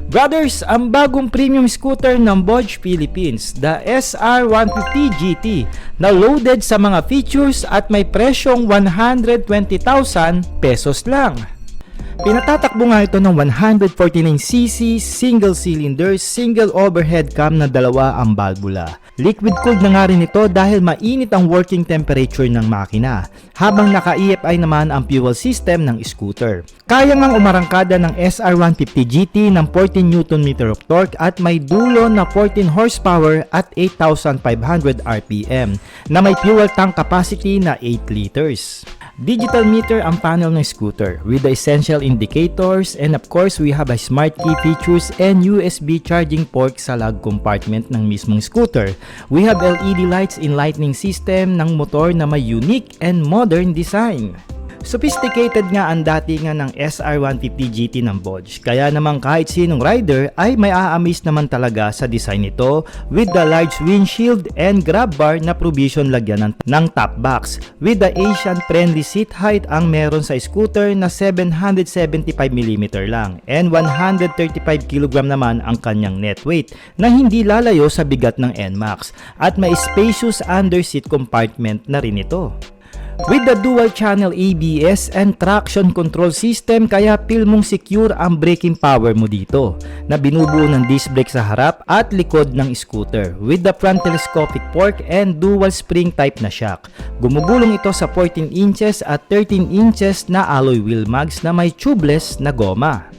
Brothers, ang bagong premium scooter ng Bosch Philippines, the SR150 GT, na loaded sa mga features at may presyong 120,000 pesos lang. Pinatatakbo nga ito ng 149cc, single cylinder, single overhead cam na dalawa ang valvula. Liquid cooled na nga rin ito dahil mainit ang working temperature ng makina, habang naka-EFI naman ang fuel system ng scooter. Kaya ngang umarangkada ng SR150 GT ng 14 Nm of torque at may dulo na 14 horsepower at 8,500 RPM na may fuel tank capacity na 8 liters. Digital meter ang panel ng scooter with the essential indicators, and of course we have a smart key features and USB charging port sa lug compartment ng mismong scooter. We have LED lights in lightning system ng motor na may unique and modern design. Sophisticated nga ang datingan ng SR150 GT ng Bosch, kaya naman kahit sinong rider ay may a-amaze naman talaga sa design nito with the large windshield and grab bar na provision lagyan ng top box. With the Asian friendly seat height ang meron sa scooter na 775mm lang, and 135 kg naman ang kanyang net weight na hindi lalayo sa bigat ng NMAX, at may spacious under seat compartment na rin ito. With the dual channel ABS and traction control system, kaya feel mong secure ang braking power mo dito, na binubuo ng disc brake sa harap at likod ng scooter with the front telescopic fork and dual spring type na shock. Gumugulong ito sa 14 inches at 13 inches na alloy wheel mags na may tubeless na goma.